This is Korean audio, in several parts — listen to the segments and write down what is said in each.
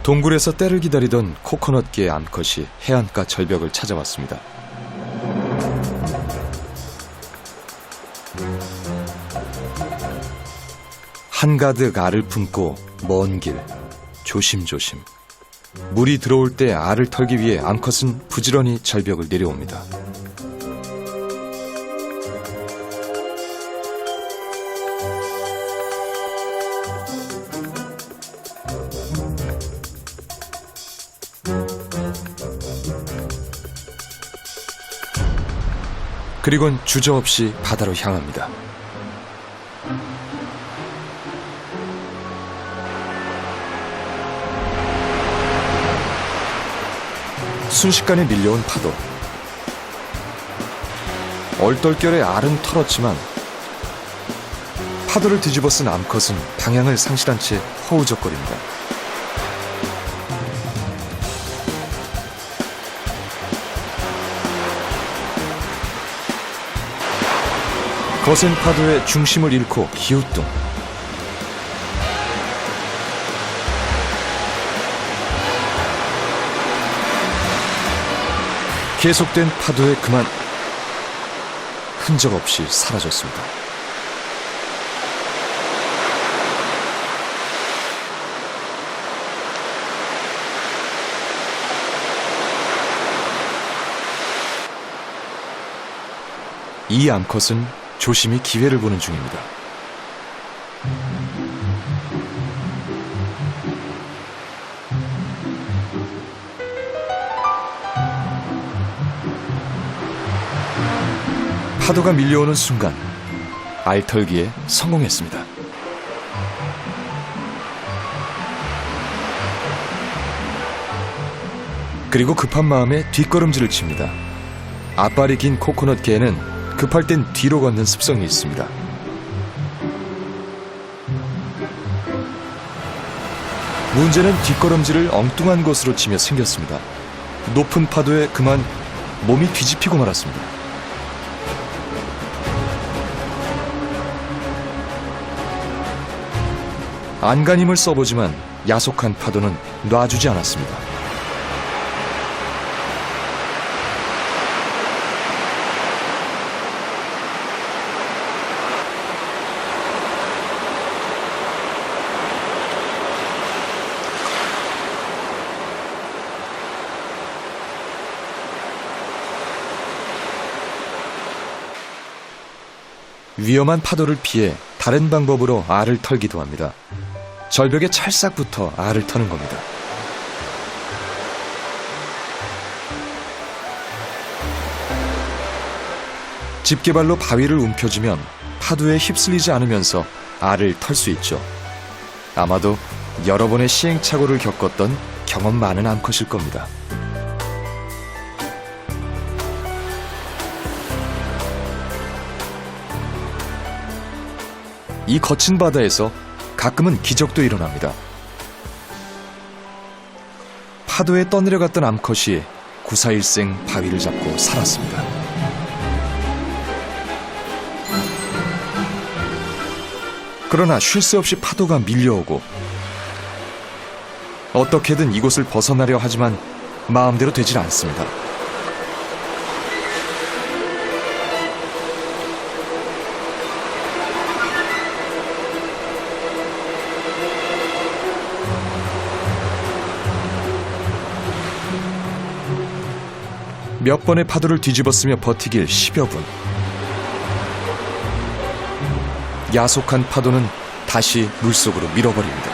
동굴에서 때를 기다리던 코코넛개의 암컷이 해안가 절벽을 찾아왔습니다. 한가득 알을 품고 먼 길, 조심조심. 물이 들어올 때 알을 털기 위해 암컷은 부지런히 절벽을 내려옵니다. 그리곤 주저없이 바다로 향합니다. 순식간에 밀려온 파도. 얼떨결에 알은 털었지만 파도를 뒤집어 쓴 암컷은 방향을 상실한 채 허우적거립니다. 거센 파도에 중심을 잃고 기우뚱. 계속된 파도에 그만 흔적 없이 사라졌습니다. 이 암컷은 조심히 기회를 보는 중입니다. 파도가 밀려오는 순간 알털기에 성공했습니다. 그리고 급한 마음에 뒷걸음질을 칩니다. 앞발이 긴 코코넛 개는 급할 땐 뒤로 걷는 습성이 있습니다. 문제는 뒷걸음질을 엉뚱한 곳으로 치며 생겼습니다. 높은 파도에 그만 몸이 뒤집히고 말았습니다. 안간힘을 써보지만 야속한 파도는 놔주지 않았습니다. 위험한 파도를 피해 다른 방법으로 알을 털기도 합니다. 절벽에 찰싹부터 알을 터는 겁니다. 집게발로 바위를 움켜쥐면 파도에 휩쓸리지 않으면서 알을 털 수 있죠. 아마도 여러 번의 시행착오를 겪었던 경험 많은 암컷일 겁니다. 이 거친 바다에서 가끔은 기적도 일어납니다. 파도에 떠내려갔던 암컷이 구사일생 바위를 잡고 살았습니다. 그러나 쉴 새 없이 파도가 밀려오고 어떻게든 이곳을 벗어나려 하지만 마음대로 되질 않습니다. 몇 번의 파도를 뒤집어쓰며 버티길 10여 분. 야속한 파도는 다시 물속으로 밀어버립니다.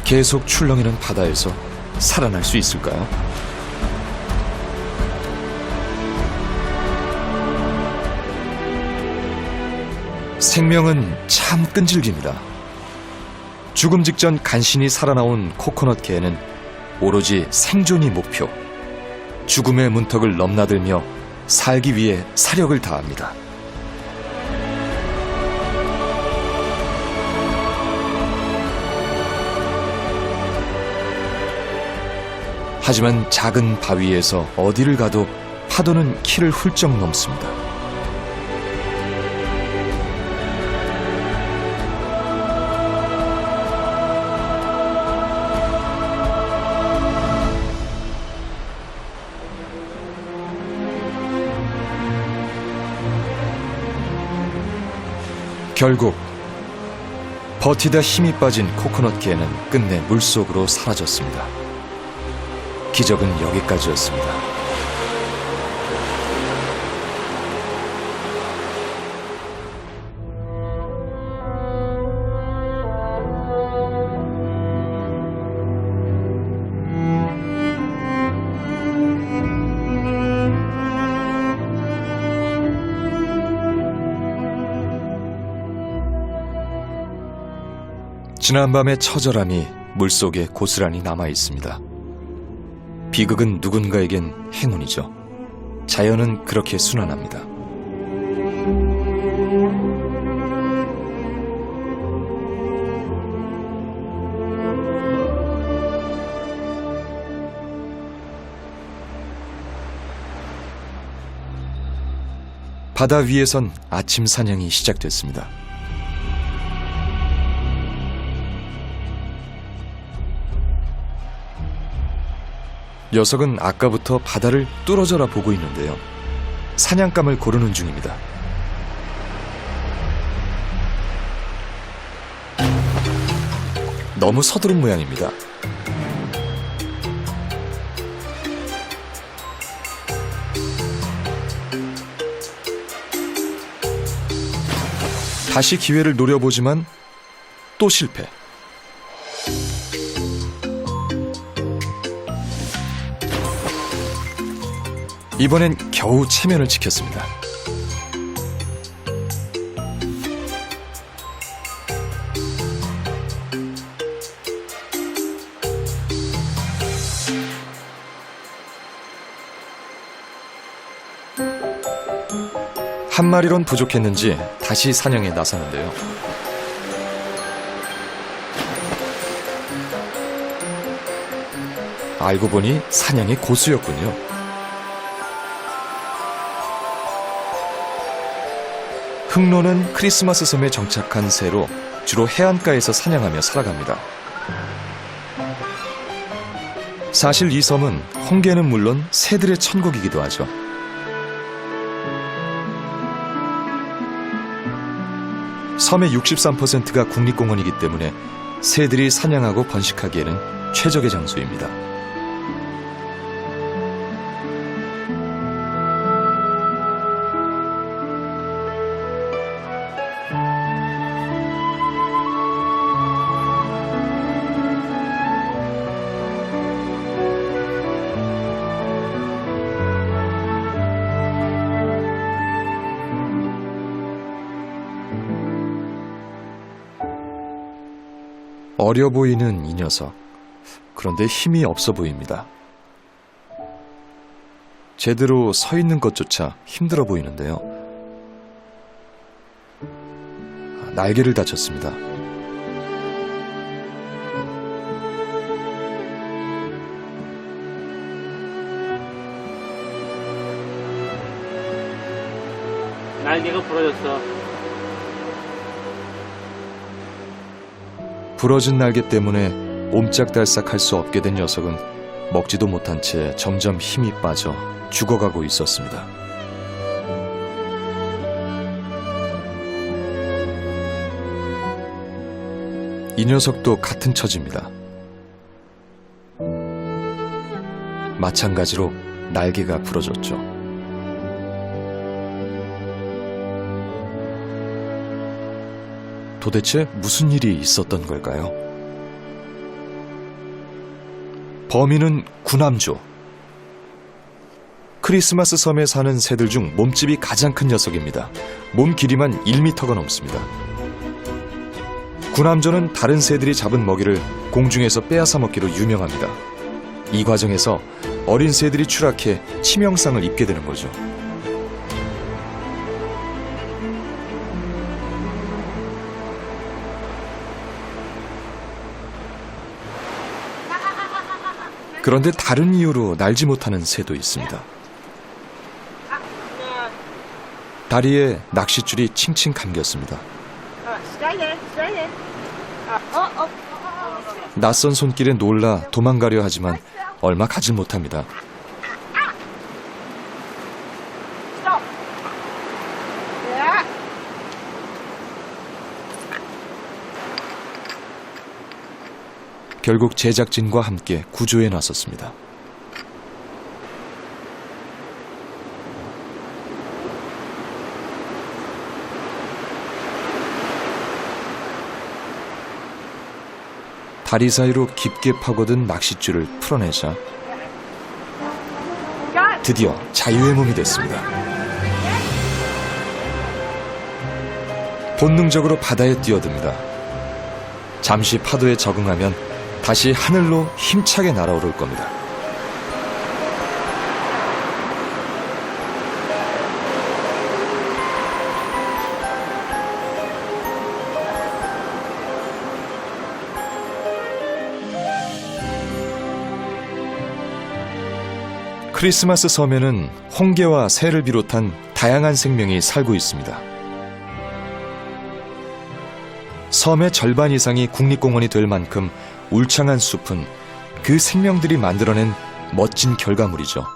계속 출렁이는 바다에서 살아날 수 있을까요? 생명은 참 끈질깁니다. 죽음 직전 간신히 살아나온 코코넛 개는 오로지 생존이 목표. 죽음의 문턱을 넘나들며 살기 위해 사력을 다합니다. 하지만 작은 바위에서 어디를 가도 파도는 키를 훌쩍 넘습니다. 결국 버티다 힘이 빠진 코코넛 개는 끝내 물속으로 사라졌습니다. 기적은 여기까지였습니다. 지난밤의 처절함이 물속에 고스란히 남아 있습니다. 비극은 누군가에겐 행운이죠. 자연은 그렇게 순환합니다. 바다 위에선 아침 사냥이 시작됐습니다. 녀석은 아까부터 바다를 뚫어져라 보고 있는데요. 사냥감을 고르는 중입니다. 너무 서두른 모양입니다. 다시 기회를 노려보지만 또 실패. 이번엔 겨우 체면을 지켰습니다. 한 마리론 부족했는지 다시 사냥에 나서는데요. 알고 보니 사냥의 고수였군요. 흑로는 크리스마스 섬에 정착한 새로 주로 해안가에서 사냥하며 살아갑니다. 사실 이 섬은 홍게는 물론 새들의 천국이기도 하죠. 섬의 63%가 국립공원이기 때문에 새들이 사냥하고 번식하기에는 최적의 장소입니다. 어려 보이는 이 녀석. 그런데 힘이 없어 보입니다. 제대로 서 있는 것조차 힘들어 보이는데요. 날개를 다쳤습니다. 날개가 부러졌어. 부러진 날개 때문에 옴짝달싹 할 수 없게 된 녀석은 먹지도 못한 채 점점 힘이 빠져 죽어가고 있었습니다. 이 녀석도 같은 처지입니다. 마찬가지로 날개가 부러졌죠. 도대체 무슨 일이 있었던 걸까요? 범인은 구남조. 크리스마스 섬에 사는 새들 중 몸집이 가장 큰 녀석입니다. 몸 길이만 1m가 넘습니다. 구남조는 다른 새들이 잡은 먹이를 공중에서 빼앗아 먹기로 유명합니다. 이 과정에서 어린 새들이 추락해 치명상을 입게 되는 거죠. 그런데 다른 이유로 날지 못하는 새도 있습니다. 다리에 낚싯줄이 칭칭 감겼습니다. 낯선 손길에 놀라 도망가려 하지만 얼마 가지 못합니다. 결국 제작진과 함께 구조에 나섰습니다. 다리 사이로 깊게 파고든 낚싯줄을 풀어내자 드디어 자유의 몸이 됐습니다. 본능적으로 바다에 뛰어듭니다. 잠시 파도에 적응하면 다시 하늘로 힘차게 날아오를 겁니다. 크리스마스 섬에는 홍게와 새를 비롯한 다양한 생명이 살고 있습니다. 섬의 절반 이상이 국립공원이 될 만큼 울창한 숲은 그 생명들이 만들어낸 멋진 결과물이죠.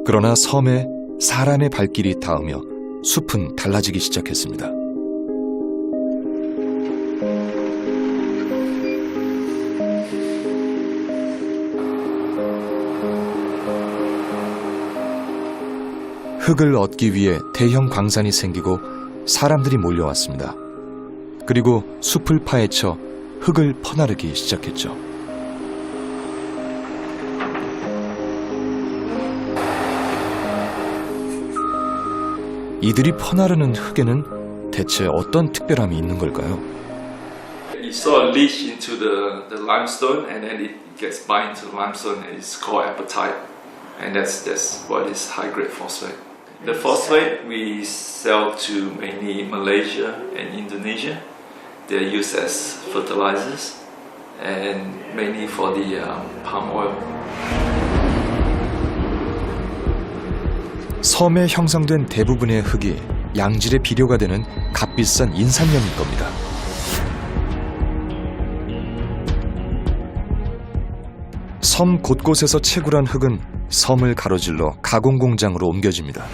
그러나 섬에 사람의 발길이 닿으며 숲은 달라지기 시작했습니다. 흙을 얻기 위해 대형 광산이 생기고 사람들이 몰려왔습니다. 그리고 숲을 파헤쳐 흙을 퍼나르기 시작했죠. 이들이 퍼나르는 흙에는 대체 어떤 특별함이 있는 걸까요? You saw a leach into the limestone, and then it gets bind to the limestone, and it's called apatite, and that's what is high grade phosphate. The phosphate we sell to mainly Malaysia and Indonesia. They're used as fertilizers and mainly for the palm oil. 섬에 형성된 대부분의 흙이 양질의 비료가 되는 값비싼 인산염일 겁니다. 섬 곳곳에서 채굴한 흙은 섬을 가로질러 가공 공장으로 옮겨집니다.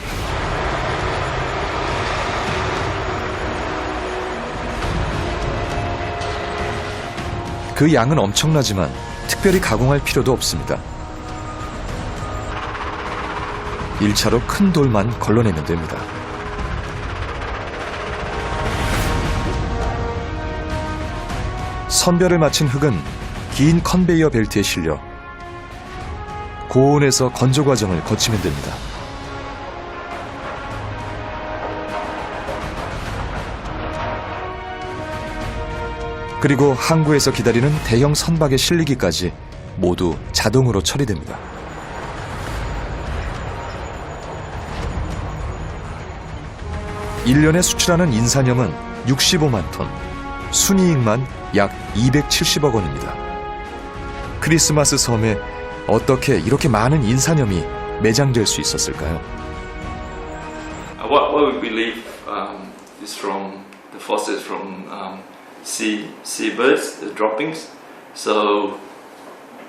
그 양은 엄청나지만 특별히 가공할 필요도 없습니다. 1차로 큰 돌만 걸러내면 됩니다. 선별을 마친 흙은 긴 컨베이어 벨트에 실려 고온에서 건조 과정을 거치면 됩니다. 그리고 항구에서 기다리는 대형 선박에 실리기까지 모두 자동으로 처리됩니다. (1년에) 수출하는 인산염은 65만 톤, 순이익만 약 270억 원입니다. 크리스마스 섬에 어떻게 이렇게 많은 인산염이 매장될 수 있었을까요? What we believe is from the fossils from seabirds, the droppings. So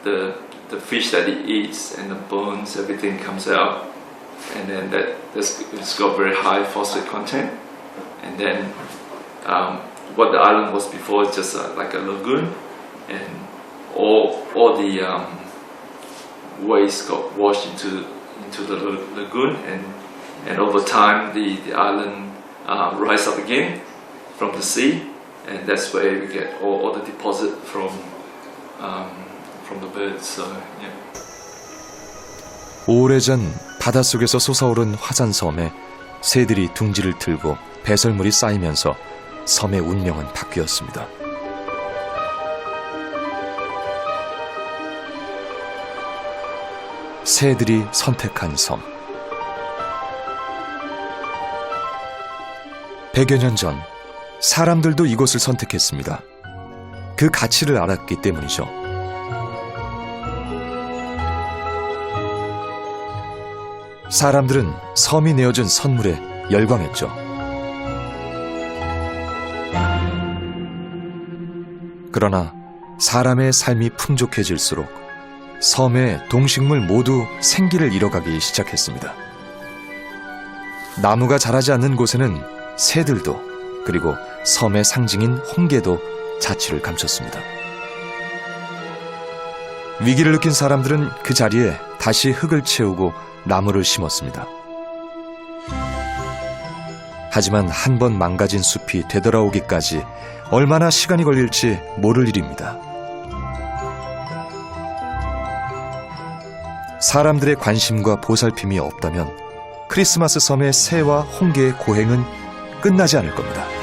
the fish that it eats and the bones, everything comes out, and then it's got very high phosphate content. And then what the island was before is just like a lagoon, and all the waste got washed into the lagoon, and over time the island rise up again from the sea, and that's where we get all the deposit from the birds. So yeah. 오래전 바닷속에서 솟아오른 화산섬에 새들이 둥지를 틀고 배설물이 쌓이면서 섬의 운명은 바뀌었습니다. 새들이 선택한 섬. 100여 년 전 사람들도 이곳을 선택했습니다. 그 가치를 알았기 때문이죠. 사람들은 섬이 내어준 선물에 열광했죠. 그러나 사람의 삶이 풍족해질수록 섬의 동식물 모두 생기를 잃어가기 시작했습니다. 나무가 자라지 않는 곳에는 새들도, 그리고 섬의 상징인 홍게도 자취를 감췄습니다. 위기를 느낀 사람들은 그 자리에 다시 흙을 채우고 나무를 심었습니다. 하지만 한 번 망가진 숲이 되돌아오기까지 얼마나 시간이 걸릴지 모를 일입니다. 사람들의 관심과 보살핌이 없다면 크리스마스 섬의 새와 홍게의 고행은 끝나지 않을 겁니다.